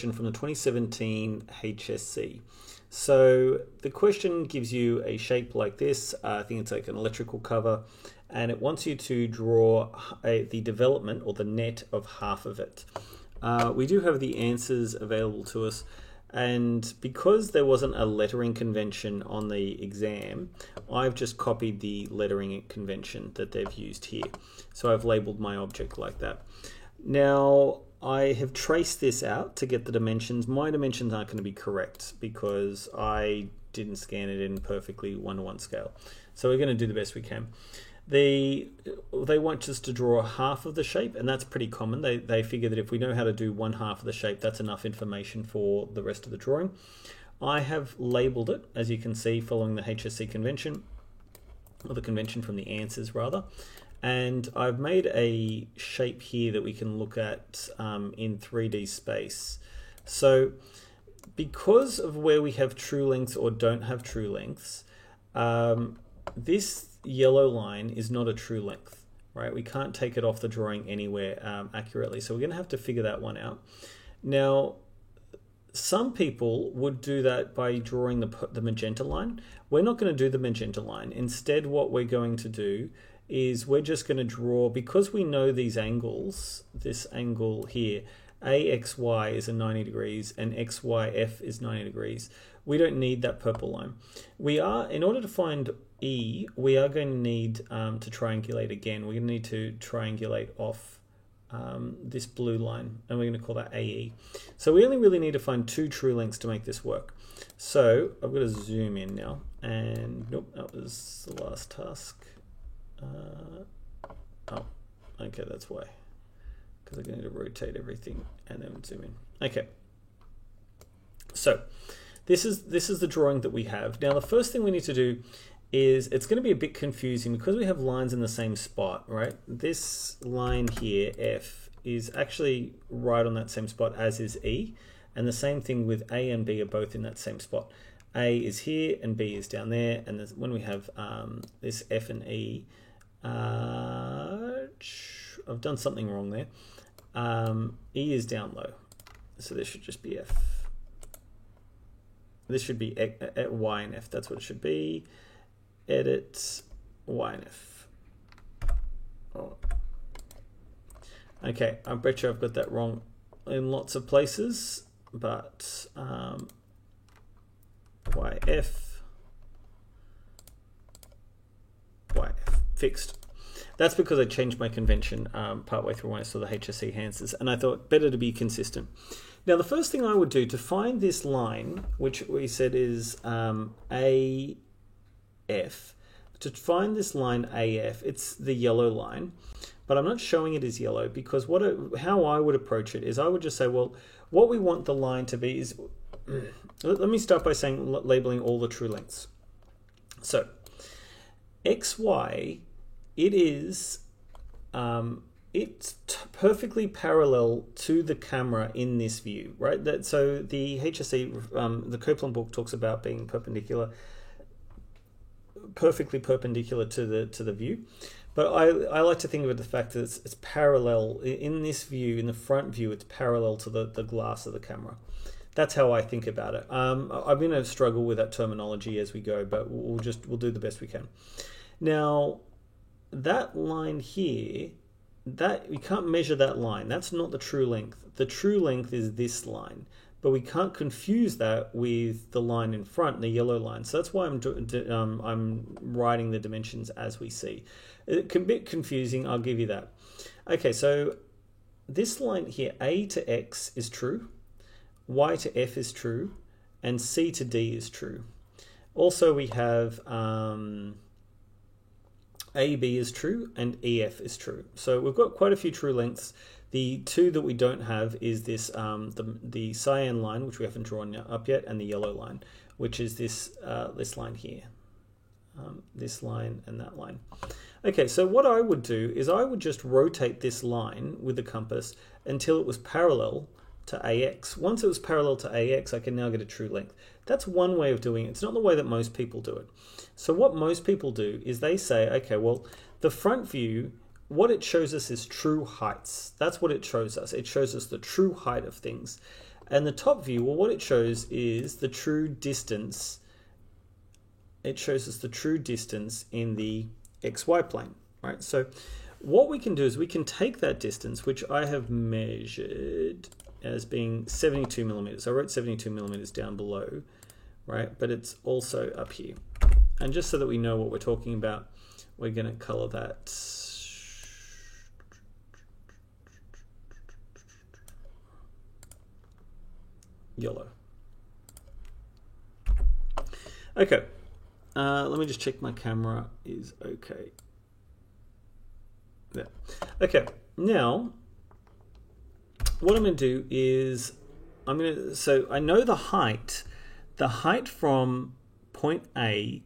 question from the 2017 HSC. So the question gives you a shape like this. I think it's like an electrical cover, and it wants you to draw the development or the net of half of it. We do have the answers available to us, and because there wasn't a lettering convention on the exam, I've just copied the lettering convention that they've used here. So I've labeled my object like that. Now, I have traced this out to get the dimensions. My dimensions aren't going to be correct because I didn't scan it in perfectly 1:1 scale. So we're going to do the best we can. They want us to draw half of the shape, and that's pretty common. They figure that if we know how to do 1/2 of the shape, that's enough information for the rest of the drawing. I have labeled it, as you can see, following the HSC convention, or the convention from the answers rather. And I've made a shape here that we can look at in 3D space. So because of where we have true lengths or don't have true lengths, this yellow line is not a true length, right? We can't take it off the drawing anywhere accurately. So we're going to have to figure that one out. Now, some people would do that by drawing the magenta line. We're not going to do the magenta line. Instead, what we're going to do is we're just going to draw, because we know these angles, this angle here, AXY is a 90 degrees and XYF is 90 degrees. We don't need that purple line. We are, in order to find E, we are going to need to triangulate again. We're going to need to triangulate off this blue line, and we're going to call that AE. So we only really need to find 2 true lengths to make this work. So I've got to zoom in now, and nope, that was the last task. Oh, okay, that's why. Because I'm going to rotate everything and then zoom in. Okay. So this is the drawing that we have. Now the first thing we need to do is, it's going to be a bit confusing because we have lines in the same spot, right? This line here, F, is actually right on that same spot as is E, and the same thing with A and B are both in that same spot. A is here and B is down there, and when we have this F and E, I've done something wrong there. E is down low, so this should just be F. This should be Y and F, that's what it should be. Edit Y and F. Oh. Okay, I bet you I've got that wrong in lots of places, but YF, fixed. That's because I changed my convention partway through when I saw the HSC answers, and I thought better to be consistent. Now, the first thing I would do to find this line, which we said is AF, to find this line AF, it's the yellow line, but I'm not showing it as yellow because how I would approach it is I would just say, well, what we want the line to be is, let me start by saying, labeling all the true lengths. So XY, it is, it's perfectly parallel to the camera in this view, right? So the HSC, the Copeland book talks about being perfectly perpendicular to the view. But I like to think of it the fact that it's parallel in this view, in the front view, it's parallel to the glass of the camera. That's how I think about it. I'm going to struggle with that terminology as we go, but we'll do the best we can. Now, that line here, that we can't measure that line. That's not the true length. The true length is this line, but we can't confuse that with the line in front, the yellow line. So that's why I'm writing the dimensions as we see. It's a bit confusing, I'll give you that. Okay, so this line here, A to X is true, Y to F is true, and C to D is true. Also, we have AB is true and EF is true. So we've got quite a few true lengths. The 2 that we don't have is this the cyan line, which we haven't drawn up yet, and the yellow line, which is this line here. This line and that line. Okay, so what I would do is I would just rotate this line with the compass until it was parallel to AX. Once it was parallel to AX, I can now get a true length. That's one way of doing it. It's not the way that most people do it. So what most people do is they say, okay, well, the front view, what it shows us is true heights. That's what it shows us. It shows us the true height of things. And the top view, well, what it shows is the true distance. It shows us the true distance in the XY plane, right? So what we can do is we can take that distance, which I have measured as being 72 millimeters. I wrote 72 millimeters down below, right? But it's also up here. And just so that we know what we're talking about, we're going to color that yellow. Okay. Let me just check my camera is okay. There. Okay, now what I'm going to do is so I know the height from point A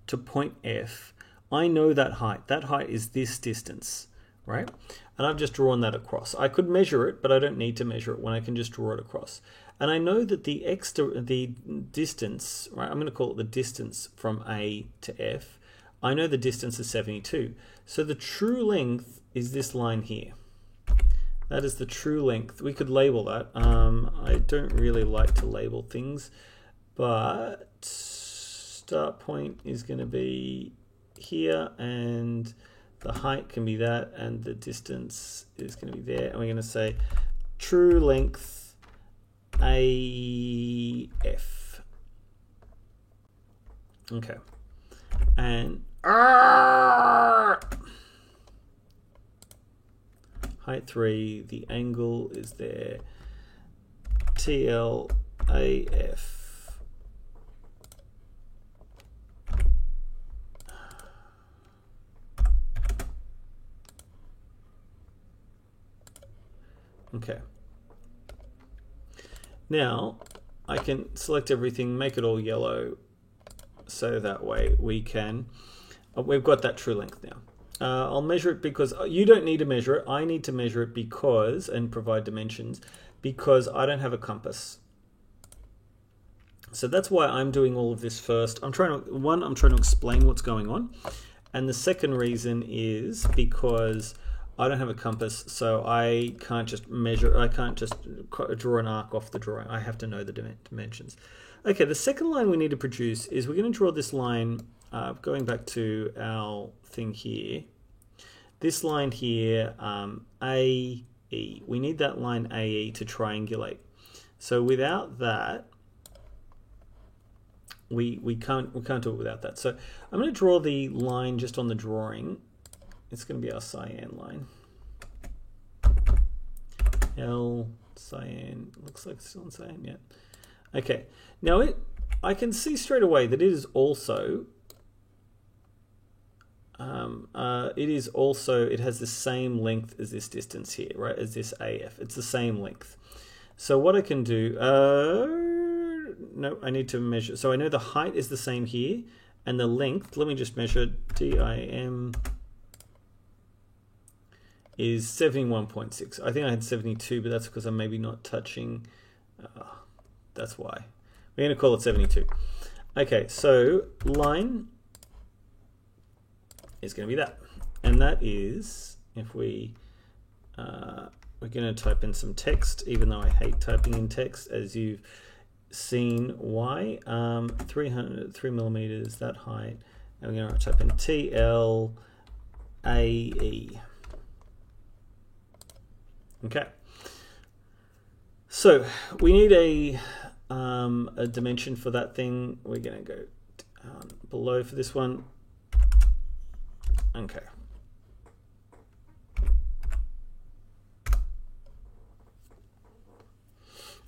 to point F. I know that height. That height is this distance, right? And I've just drawn that across. I could measure it, but I don't need to measure it when I can just draw it across. And I know that the distance, right? I'm going to call it the distance from A to F. I know the distance is 72. So the true length is this line here. That is the true length. We could label that. I don't really like to label things, but start point is going to be here, and the height can be that, and the distance is going to be there. And we're going to say true length AF. Okay. And height 3, the angle is there. TL AF. Okay. Now I can select everything, make it all yellow, so that way we can, we've got that true length now. I'll measure it because you don't need to measure it. I need to measure it because, and provide dimensions, because I don't have a compass. So that's why I'm doing all of this first. I'm trying to explain what's going on. And the second reason is because I don't have a compass, so I can't just measure, I can't just draw an arc off the drawing. I have to know the dimensions. Okay, the second line we need to produce is we're going to draw this line, going back to our thing here. This line here, AE. We need that line AE to triangulate. So without that, we can't do it without that. So I'm going to draw the line just on the drawing. It's going to be our cyan line. L cyan, looks like it's still in cyan, yeah. Okay, now I can see straight away that it is also, it has the same length as this distance here, right, as this AF. It's the same length. So what I can do, no, I need to measure. So I know the height is the same here, and the length, let me just measure, DIM is 71.6. I think I had 72, but that's because I'm maybe not touching, that's why. We're going to call it 72. Okay, so line is going to be that. And that is, if we, we're going to type in some text, even though I hate typing in text, as you've seen why. 3 millimeters, that height. And we're going to type in TLAE. Okay. So we need a dimension for that thing. We're going to go below for this one. Okay.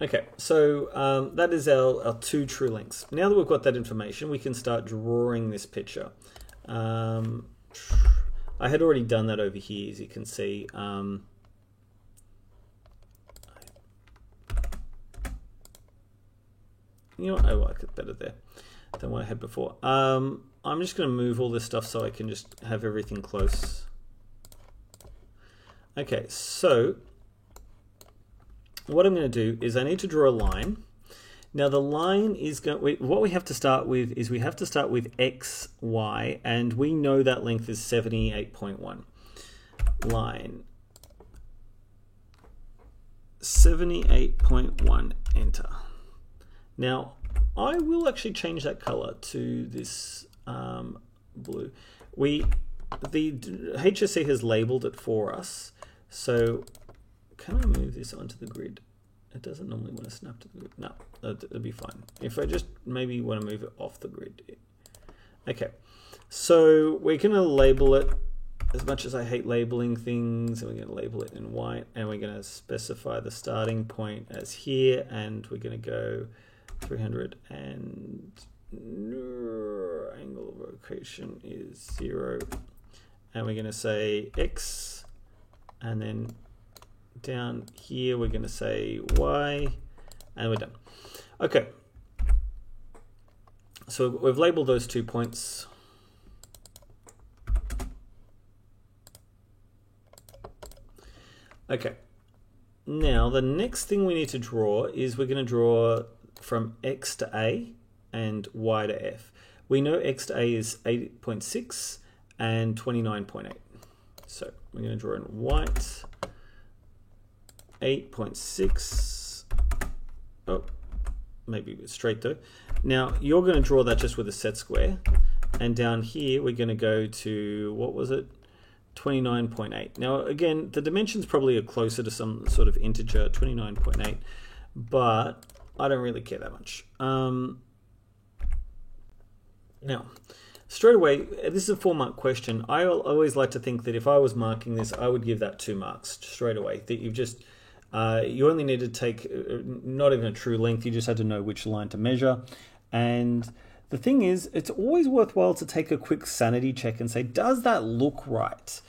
Okay, so that is our two true lengths. Now that we've got that information, we can start drawing this picture. I had already done that over here, as you can see. You know what, I like it better there than what I had before. I'm just going to move all this stuff so I can just have everything close. Okay, so what I'm going to do is I need to draw a line. Now the line is going, what we have to start with is we have to start with X, Y, and we know that length is 78.1. Line 78.1, enter. Now, I will actually change that color to this blue. The HSC has labeled it for us, so can I move this onto the grid? It doesn't normally want to snap to the grid. No, that'd be fine. If I just maybe want to move it off the grid. Okay, so we're going to label it. As much as I hate labeling things, and we're going to label it in white, and we're going to specify the starting point as here, and we're going to go 300 and angle of rotation is 0, and we're going to say X, and then down here we're going to say Y, and we're done. Okay, so we've labeled those 2 points. Okay, now the next thing we need to draw is we're going to draw from X to A and Y to F. We know X to A is 8.6 and 29.8. So we're going to draw in white, 8.6. Oh, maybe straight though. Now you're going to draw that just with a set square. And down here we're going to go to, what was it? 29.8. Now again, the dimensions probably are closer to some sort of integer, 29.8, but I don't really care that much. Now, straight away, this is a 4-mark question. I always like to think that if I was marking this, I would give that 2 marks straight away. That you've just, you only need to take, not even a true length, you just had to know which line to measure. And the thing is, it's always worthwhile to take a quick sanity check and say, does that look right?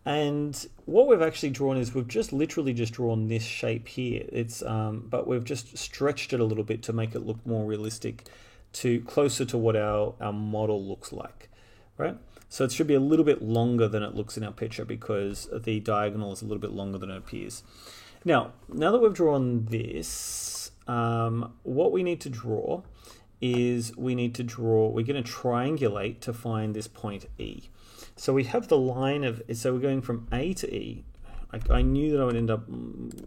And what we've actually drawn is we've just literally just drawn this shape here. It's but we've just stretched it a little bit to make it look more realistic, to closer to what our model looks like, right? So it should be a little bit longer than it looks in our picture because the diagonal is a little bit longer than it appears. Now that we've drawn this, what we need to draw is we're going to triangulate to find this point E. So we have the line of, so we're going from A to E. I knew that I would end up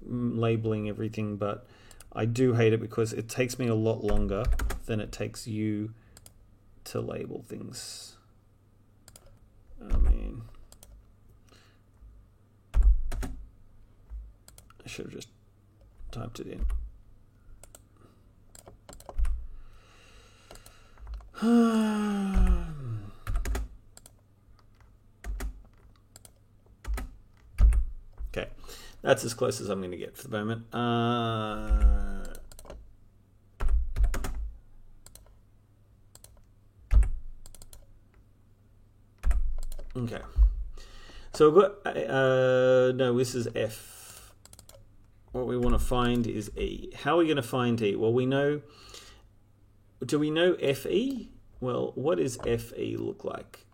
labeling everything, but I do hate it because it takes me a lot longer than it takes you to label things. I mean, I should have just typed it in. Okay, that's as close as I'm going to get for the moment. Okay, so we've got, no, this is F. What we want to find is E. How are we going to find E? Well, we know, do we know FE? Well, what does FE look like?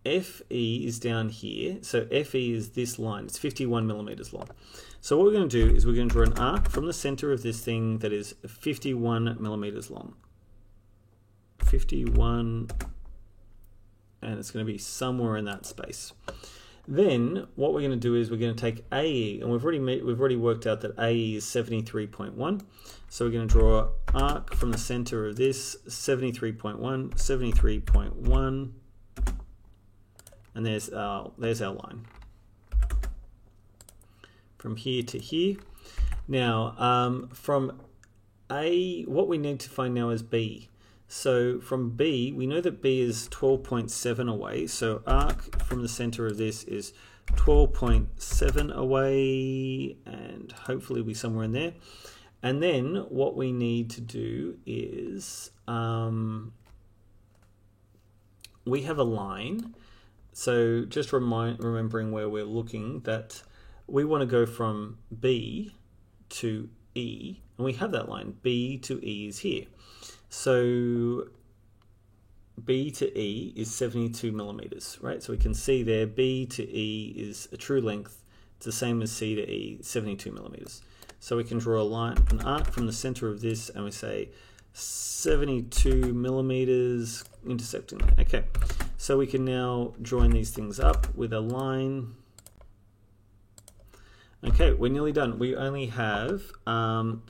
FE is down here, so FE is this line. It's 51 millimeters long. So what we're going to do is we're going to draw an arc from the center of this thing that is 51 millimeters long. 51, and it's going to be somewhere in that space. Then what we're going to do is we're going to take AE, and we've already worked out that AE is 73.1. So we're going to draw arc from the center of this 73.1, 73.1. And there's our line from here to here. Now, from A, what we need to find now is B. So from B, we know that B is 12.7 away. So arc from the center of this is 12.7 away, and hopefully we'll be somewhere in there. And then what we need to do is we have a line. So just remembering where we're looking, that we want to go from B to E, and we have that line. B to E is here. So B to E is 72 millimeters, right? So we can see there B to E is a true length. It's the same as C to E, 72 millimeters. So we can draw a line, an arc from the center of this, and we say 72 millimeters intersecting there. Okay, so we can now join these things up with a line, Okay, we're nearly done. We only have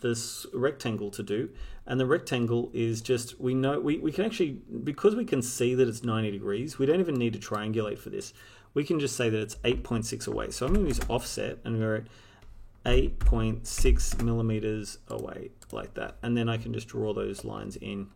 this rectangle to do, and the rectangle is just, we know, we can actually, because we can see that it's 90 degrees, we don't even need to triangulate for this. We can just say that it's 8.6 away. So I'm going to use offset, and we're at 8.6 millimeters away, like that. And then I can just draw those lines in.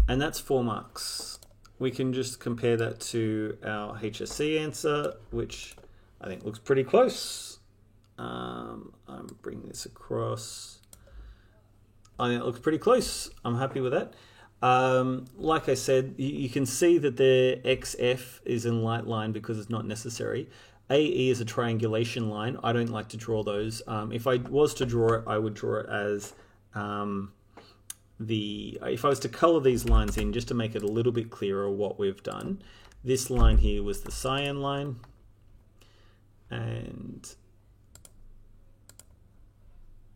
And that's 4 marks. We can just compare that to our HSC answer, which I think looks pretty close. I'm bringing this across. I think it looks pretty close. I'm happy with that. Like I said, you can see that the XF is in light line because it's not necessary. AE is a triangulation line. I don't like to draw those. If I was to draw it, I would draw it as if I was to color these lines in just to make it a little bit clearer what we've done. This line here was the cyan line, and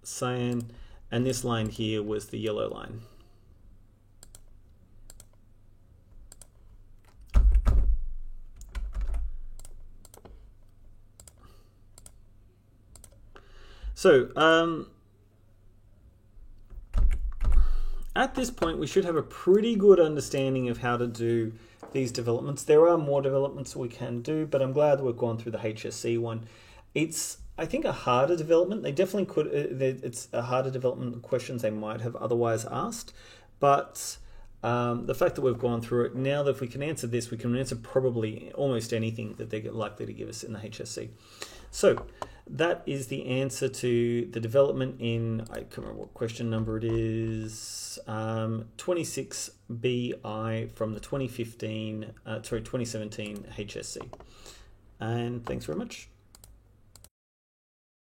cyan, and this line here was the yellow line. So at this point, we should have a pretty good understanding of how to do these developments. There are more developments we can do, but I'm glad we've gone through the HSC one. It's, I think, a harder development. They definitely could, it's a harder development than questions they might have otherwise asked. But the fact that we've gone through it, now that if we can answer this, we can answer probably almost anything that they're likely to give us in the HSC. So that is the answer to the development in, I can't remember what question number it is, 26BI from the 2017 HSC. And thanks very much.